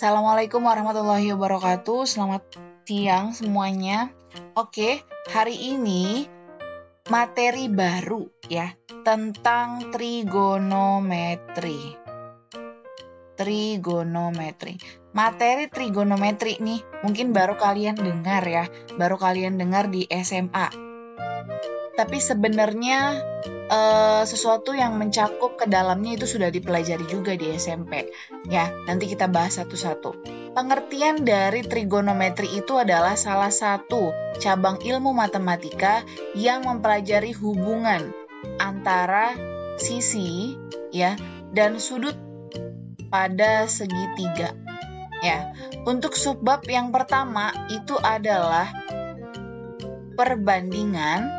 Assalamualaikum warahmatullahi wabarakatuh. Selamat siang semuanya. Oke, hari ini materi baru ya tentang trigonometri. Materi trigonometri nih mungkin baru kalian dengar ya, baru kalian dengar di SMA. Tapi sebenarnya sesuatu yang mencakup ke dalamnya itu sudah dipelajari juga di SMP. Ya, nanti kita bahas satu-satu. Pengertian dari trigonometri itu adalah salah satu cabang ilmu matematika yang mempelajari hubungan antara sisi ya dan sudut pada segitiga. Ya, untuk subbab yang pertama itu adalah perbandingan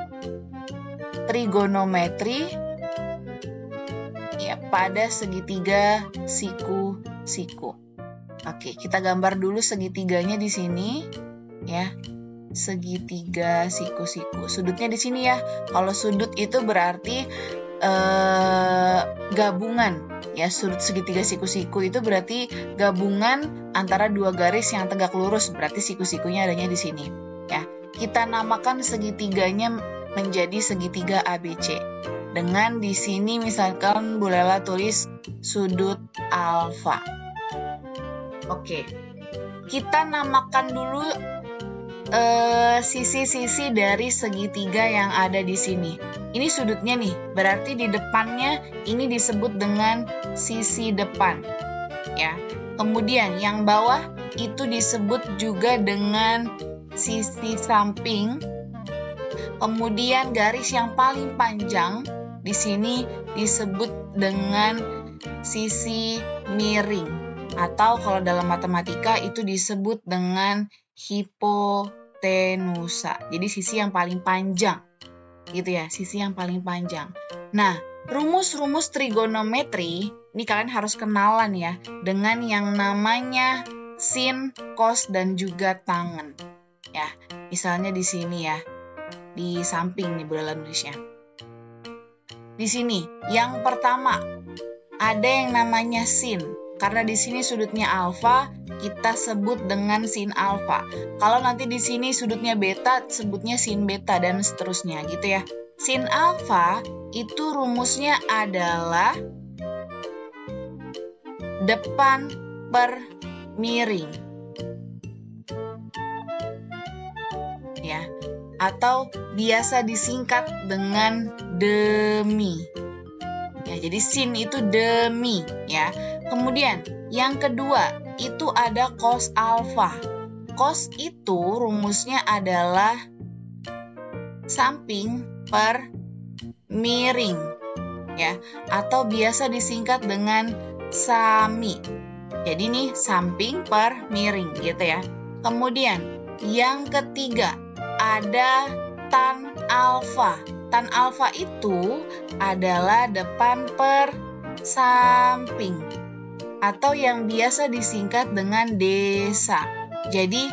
trigonometri ya pada segitiga siku-siku. Oke, kita gambar dulu segitiganya di sini ya. Segitiga siku-siku. Sudutnya di sini ya. Kalau sudut itu berarti gabungan ya. Sudut segitiga siku-siku itu berarti gabungan antara dua garis yang tegak lurus, berarti siku-sikunya adanya di sini ya. Kita namakan segitiganya menjadi segitiga ABC. Dengan di sini misalkan Bu Lela tulis sudut alfa. Oke. Kita namakan dulu sisi-sisi dari segitiga yang ada di sini. Ini sudutnya nih, berarti di depannya ini disebut dengan sisi depan. Ya. Kemudian yang bawah itu disebut juga dengan sisi samping. Kemudian garis yang paling panjang di sini disebut dengan sisi miring, atau kalau dalam matematika itu disebut dengan hipotenusa. Jadi sisi yang paling panjang, gitu ya, sisi yang paling panjang. Nah, rumus-rumus trigonometri ini kalian harus kenalan ya dengan yang namanya sin, cos, dan juga tangen. Ya, misalnya di sini ya. Di samping nih Bu Lela nulisnya. Di sini yang pertama ada yang namanya sin. Karena di sini sudutnya alfa, kita sebut dengan sin alfa. Kalau nanti di sini sudutnya beta, sebutnya sin beta dan seterusnya gitu ya. Sin alfa itu rumusnya adalah depan per miring. Ya. Atau biasa disingkat dengan demi. Ya, jadi sin itu demi ya. Kemudian yang kedua itu ada cos alfa. Cos itu rumusnya adalah samping per miring ya, atau biasa disingkat dengan sami. Jadi nih samping per miring gitu ya. Kemudian yang ketiga ada tan alfa. Tan alfa itu adalah depan per samping atau yang biasa disingkat dengan desa. Jadi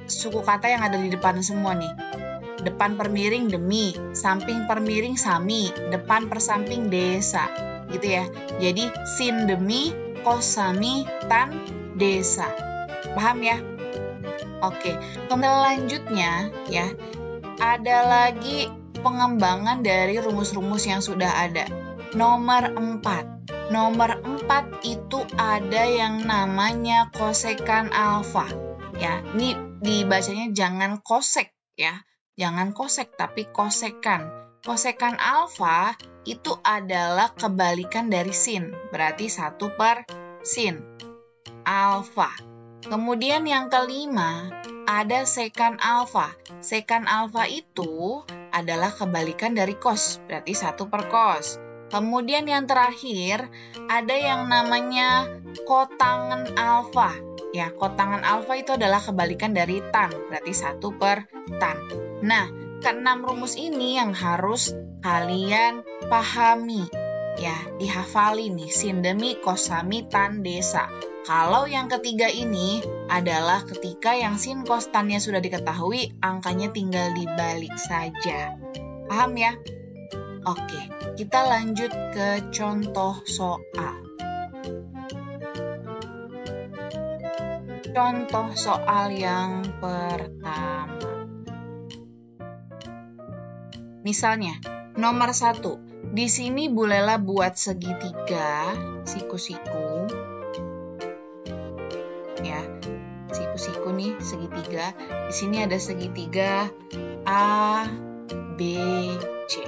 suku kata yang ada di depan semua nih. Depan per miring demi, samping per miring sami, depan per samping desa. Gitu ya. Jadi sin demi, cos sami, tan desa. Paham ya? Oke, kemudian selanjutnya ya, ada lagi pengembangan dari rumus-rumus yang sudah ada. Nomor 4. Nomor 4 itu ada yang namanya kosekan alfa. Ya, ini dibacanya jangan kosek ya. Jangan kosek tapi kosekan. Kosekan alfa itu adalah kebalikan dari sin. Berarti 1 per sin alfa. Kemudian yang kelima, ada sekan alfa. Sekan alfa itu adalah kebalikan dari cos, berarti 1 per cos. Kemudian yang terakhir, ada yang namanya kotangen alfa. Ya, kotangen alfa itu adalah kebalikan dari tan, berarti 1 per tan. Nah, keenam rumus ini yang harus kalian pahami. Ya, dihafali nih, sin demi, cos sami, tan desa. Kalau yang ketiga ini adalah ketika yang sin cos tannya sudah diketahui, angkanya tinggal dibalik saja. Paham ya? Oke, kita lanjut ke contoh soal. contoh soal yang pertama. Misalnya, nomor 1. Di sini Bu Lela buat segitiga, siku-siku. Ya, siku-siku nih, segitiga. Di sini ada segitiga A, B, C.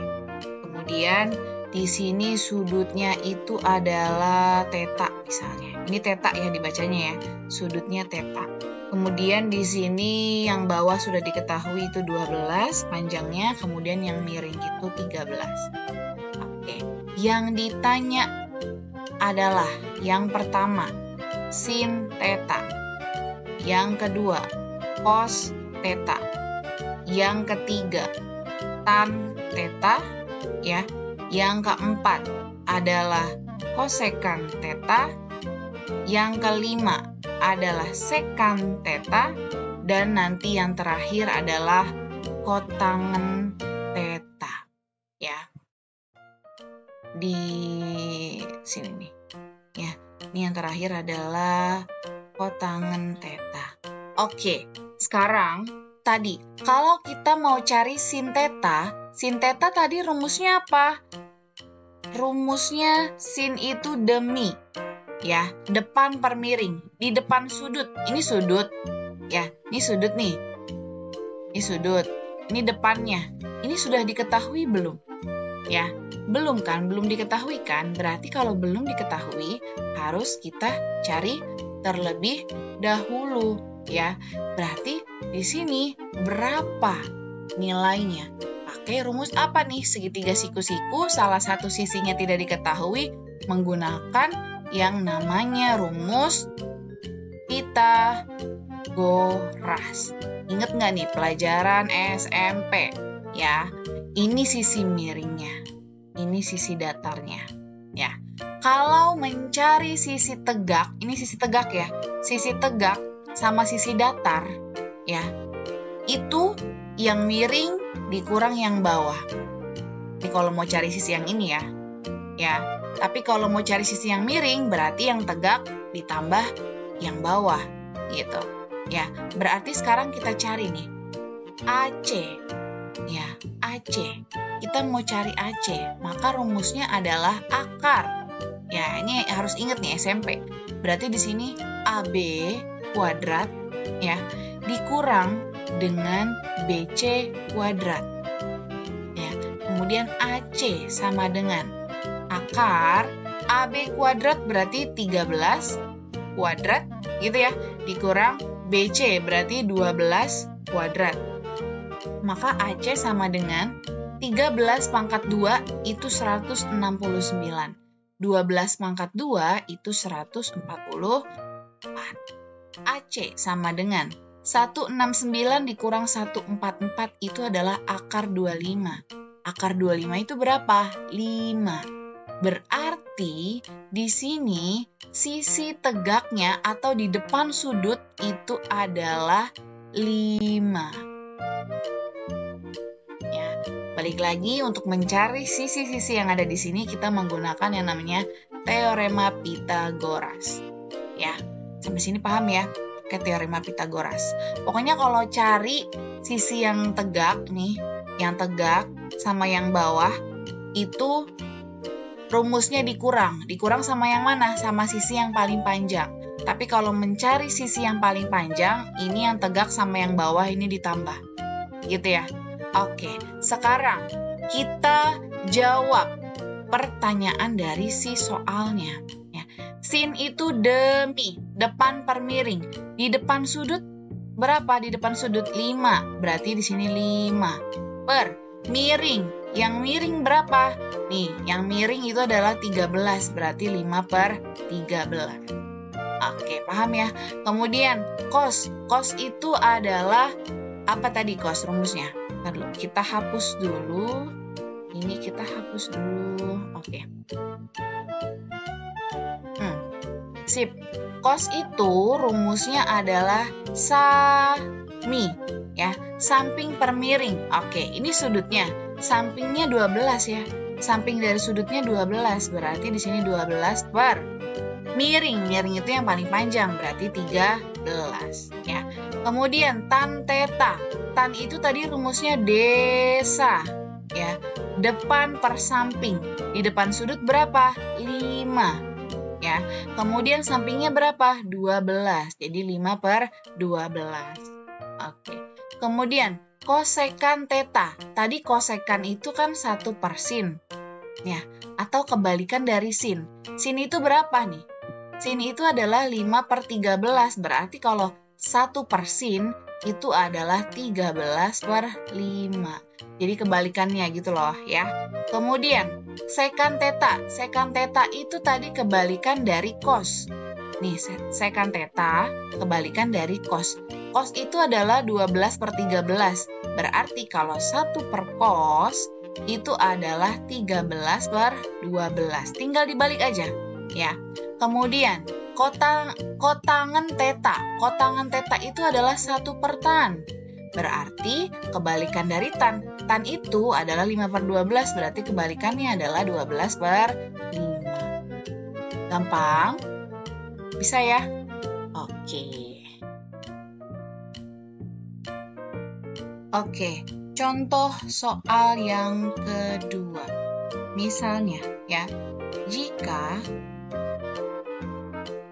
Kemudian di sini sudutnya itu adalah theta misalnya. Ini theta ya dibacanya ya, sudutnya theta. Kemudian di sini yang bawah sudah diketahui itu 12 panjangnya, kemudian yang miring itu 13. Oke, yang ditanya adalah yang pertama, sin theta. Yang kedua, cos theta. Yang ketiga, tan theta, ya. Yang keempat adalah kosekan theta. Yang kelima adalah sekan theta, dan nanti yang terakhir adalah kotangen theta. Ya. Di sini nih. Ya, ini yang terakhir adalah kotangen theta. Oke, sekarang tadi kalau kita mau cari sin theta tadi rumusnya apa? Rumusnya sin itu demi. Ya, depan per miring, di depan sudut. Ini sudut. Ya, ini sudut nih. Ini sudut. Ini depannya. Ini sudah diketahui belum? Ya, belum kan? Belum diketahui kan? Berarti kalau belum diketahui, harus kita cari terlebih dahulu. Ya, berarti di sini berapa nilainya? Pakai rumus apa nih? Segitiga siku-siku, salah satu sisinya tidak diketahui, menggunakan yang namanya rumus Pitagoras. Ingat nggak nih pelajaran SMP? Ya, ini sisi miringnya, ini sisi datarnya. Ya, kalau mencari sisi tegak, ini sisi tegak ya, sisi tegak sama sisi datar, ya, itu yang miring dikurang yang bawah. Ini kalau mau cari sisi yang ini ya, ya. Tapi kalau mau cari sisi yang miring, berarti yang tegak ditambah yang bawah, gitu. Ya, berarti sekarang kita cari nih, AC. Ya, AC. Kita mau cari AC, maka rumusnya adalah akar. Ya, ini harus ingat nih SMP. Berarti di sini AB kuadrat, ya, dikurang dengan BC kuadrat. Ya, kemudian AC sama dengan akar AB kuadrat berarti 13 kuadrat gitu ya, dikurang BC berarti 12 kuadrat. Maka AC sama dengan 13 pangkat 2 itu 169. 12 pangkat 2 itu 144. AC sama dengan 169 dikurang 144 itu adalah akar 25. Akar 25 itu berapa? 5. Berarti di sini sisi tegaknya atau di depan sudut itu adalah 5. Ya, balik lagi untuk mencari sisi-sisi yang ada di sini kita menggunakan yang namanya teorema Pitagoras. Ya, sampai sini paham ya? Ke teorema Pitagoras. Pokoknya kalau cari sisi yang tegak nih, yang tegak sama yang bawah itu rumusnya dikurang. Dikurang sama yang mana? Sama sisi yang paling panjang. Tapi kalau mencari sisi yang paling panjang, ini yang tegak sama yang bawah ini ditambah. Gitu ya. Oke, sekarang kita jawab pertanyaan dari si soalnya. Ya. Sin itu demi, depan per miring. Di depan sudut berapa? Di depan sudut 5. Berarti di sini 5 per miring. Yang miring berapa? Nih, yang miring itu adalah 13, berarti 5 per 13. Oke, paham ya? Kemudian, cos. Cos itu adalah, apa tadi cos rumusnya? Ntar dulu, kita hapus dulu. Ini kita hapus dulu. Oke. Sip. Cos itu rumusnya adalah sami. Ya, samping per miring. Oke, ini sudutnya. Sampingnya 12 ya. Samping dari sudutnya 12, berarti di sini 12 per Miring itu yang paling panjang, berarti 13 ya. Kemudian tan teta. Tan itu tadi rumusnya desa ya. Depan per samping. Di depan sudut berapa? 5 ya. Kemudian sampingnya berapa? 12. Jadi 5/12. Oke. Kemudian kosekan teta. Tadi kosekan itu kan 1/sin ya, atau kebalikan dari sin. Sin itu berapa nih? Sin itu adalah 5/13. Berarti kalau 1/sin itu adalah 13/5. Jadi kebalikannya gitu loh ya. Kemudian sekan teta. Sekan teta itu tadi kebalikan dari cos. Nih, sekan teta kebalikan dari cos. Cos itu adalah 12/13. Berarti kalau 1/cos itu adalah 13/12. Tinggal dibalik aja ya. Kemudian kotangan teta. Kotangan teta itu adalah 1/tan. Berarti kebalikan dari tan. Tan itu adalah 5/12. Berarti kebalikannya adalah 12/5. Gampang? Bisa ya? Oke, contoh soal yang kedua. Misalnya ya, jika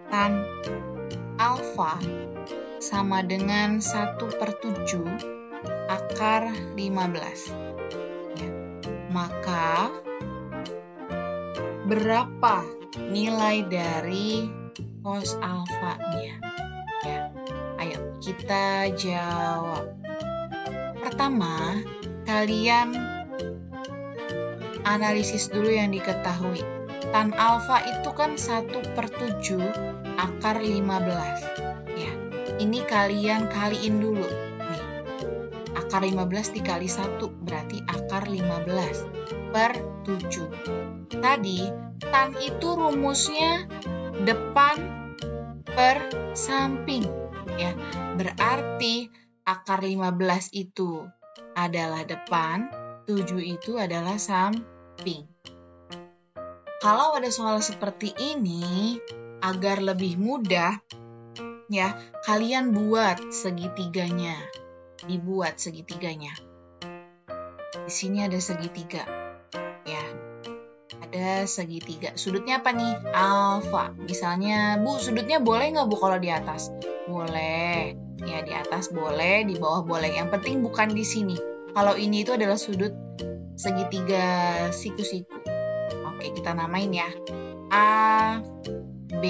tan alfa sama dengan 1/7 akar 15. Ya, maka berapa nilai dari cos alfanya? Ya, ayo kita jawab. Pertama, kalian analisis dulu yang diketahui. Tan alfa itu kan 1/7 akar 15. Ya, ini kalian kaliin dulu. Nih, akar 15 dikali 1 berarti akar 15/7. Tadi, tan itu rumusnya depan per samping. Ya, berarti akar 15 itu adalah depan, 7 itu adalah samping. Kalau ada soal seperti ini, agar lebih mudah, ya, kalian buat segitiganya. Dibuat segitiganya. Di sini ada segitiga. Ya, ada segitiga. Sudutnya apa nih? Alfa. Misalnya, Bu, sudutnya boleh nggak, Bu, kalau di atas? Boleh. Ya, di atas boleh, di bawah boleh. Yang penting bukan di sini. Kalau ini itu adalah sudut segitiga siku-siku. Oke, kita namain ya. A, B,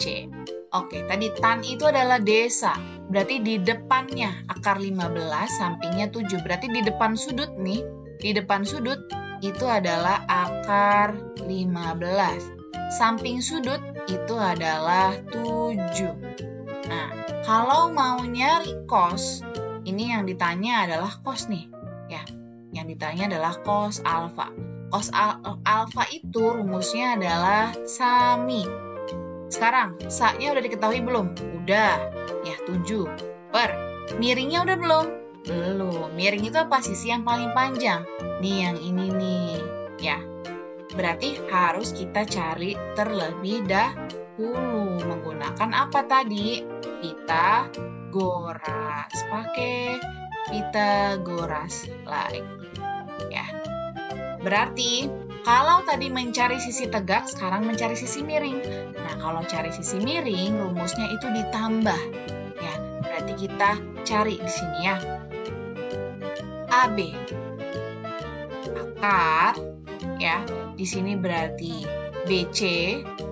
C. Oke, tadi tan itu adalah desa. Berarti di depannya akar 15, sampingnya 7. Berarti di depan sudut nih, di depan sudut itu adalah akar 15. Samping sudut itu adalah 7. Nah, kalau mau nyari cos, ini yang ditanya adalah cos nih. Ya, yang ditanya adalah cos alfa. Cos alfa itu rumusnya adalah sami. Sekarang, sa-nya udah diketahui belum? Udah. Ya, 7 per. Miringnya udah belum? Belum. Miring itu apa? Sisi yang paling panjang. Nih, yang ini nih. Ya. Berarti harus kita cari terlebih dahulu. Menggunakan apa tadi? Pitagoras. Pakai Pitagoras lagi. Ya. Berarti kalau tadi mencari sisi tegak, sekarang mencari sisi miring. Nah, kalau cari sisi miring, rumusnya itu ditambah. Ya, berarti kita cari di sini ya. AB. Akar, ya. Di sini berarti BC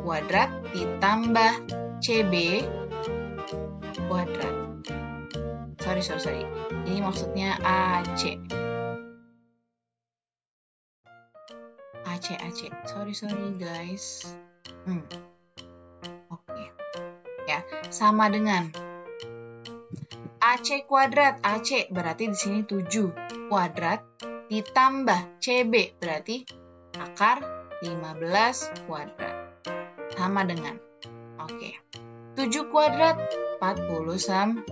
kuadrat ditambah CB kuadrat. Sorry. Ini maksudnya AC. AC. Sorry guys. Oke. Ya, sama dengan AC kuadrat. AC berarti di sini 7 kuadrat ditambah CB berarti akar 15 kuadrat. Sama dengan. Oke. 7 kuadrat 49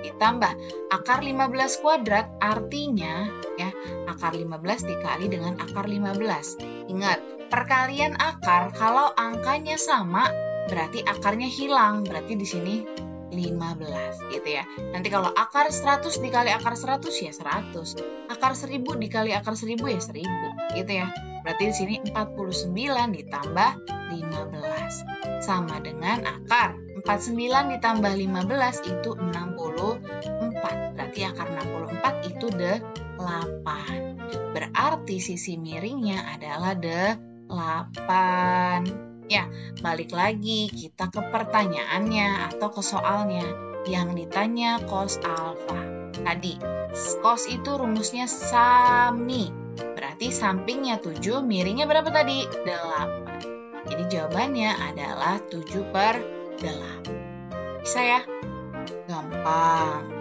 ditambah akar 15 kuadrat artinya ya akar 15 dikali dengan akar 15. Ingat, perkalian akar kalau angkanya sama berarti akarnya hilang. Berarti di sini 15 gitu ya. Nanti kalau akar 100 dikali akar 100 ya 100. Akar 1000 dikali akar 1000 ya 1000 gitu ya. Berarti di sini 49 ditambah 15 sama dengan akar 49 ditambah 15 itu 64. Berarti akar 64 itu 8. Berarti sisi miringnya adalah 8. Ya, balik lagi kita ke pertanyaannya atau ke soalnya. Yang ditanya cos alfa. Tadi, cos itu rumusnya sami. Berarti sampingnya 7, miringnya berapa tadi? 8. Jadi jawabannya adalah 7/8. Bisa ya? Gampang.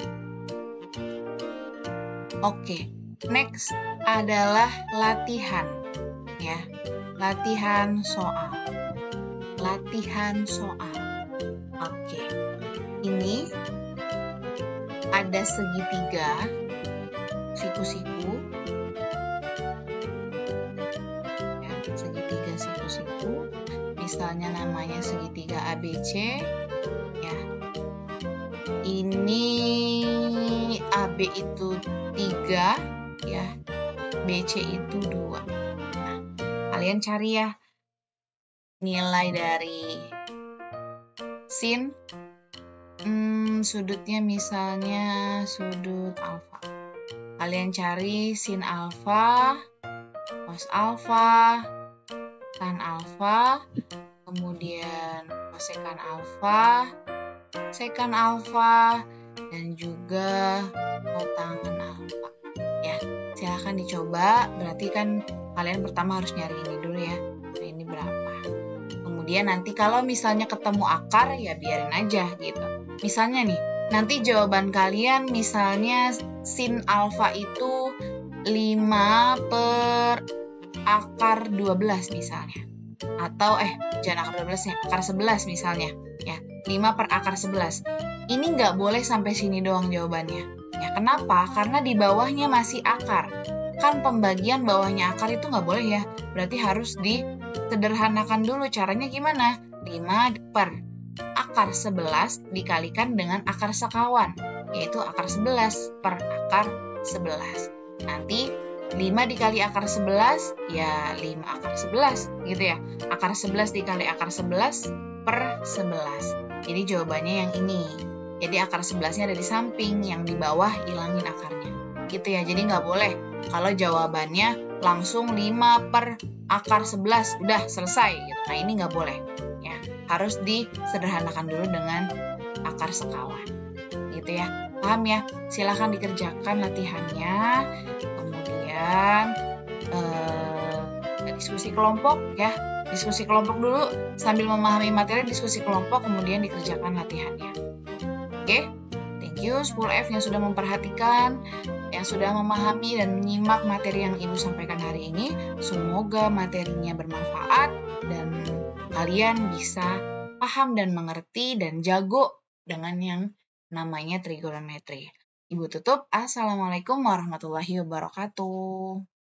Oke, next adalah latihan. Ya, latihan soal. Latihan soal. Oke. Ini ada segitiga siku-siku. Ya, segitiga siku-siku. Misalnya namanya segitiga ABC. Ya. Ini AB itu 3, ya. BC itu 2. Nah, kalian cari ya nilai dari sin, sudutnya misalnya sudut alfa. Kalian cari sin alfa, cos alfa, tan alfa, kemudian kosekan alfa, sekan alfa, dan juga kotangan alfa. Ya, silahkan dicoba. Berarti kan kalian pertama harus nyari ini dulu ya. Nah, ini berapa? Kemudian nanti kalau misalnya ketemu akar, ya biarin aja gitu. Misalnya nih, nanti jawaban kalian misalnya sin alfa itu 5 per akar 12 misalnya. Atau, jangan akar 12 ya, akar 11 misalnya. Ya, 5 per akar 11. Ini nggak boleh sampai sini doang jawabannya. Ya, kenapa? Karena di bawahnya masih akar. Kan pembagian bawahnya akar itu nggak boleh ya. Berarti harus disederhanakan dulu. Caranya gimana? 5 per akar 11 dikalikan dengan akar sekawan. Yaitu akar 11 per akar 11. Nanti 5 dikali akar 11, ya 5 akar 11 gitu ya. Akar 11 dikali akar 11 per 11. Jadi jawabannya yang ini. Jadi akar 11-nya ada di samping, yang di bawah hilangin akarnya. Gitu ya, jadi nggak boleh kalau jawabannya langsung 5 per akar 11, udah selesai gitu. Nah ini nggak boleh ya, harus disederhanakan dulu dengan akar sekawan gitu ya. Paham ya? Silahkan dikerjakan latihannya, kemudian diskusi kelompok ya. Diskusi kelompok dulu, sambil memahami materi diskusi kelompok, kemudian dikerjakan latihannya. Oke? Thank you 10F yang sudah memperhatikan, yang sudah memahami dan menyimak materi yang Ibu sampaikan hari ini. Semoga materinya bermanfaat dan kalian bisa paham dan mengerti dan jago dengan yang namanya trigonometri. Ibu tutup. Assalamualaikum warahmatullahi wabarakatuh.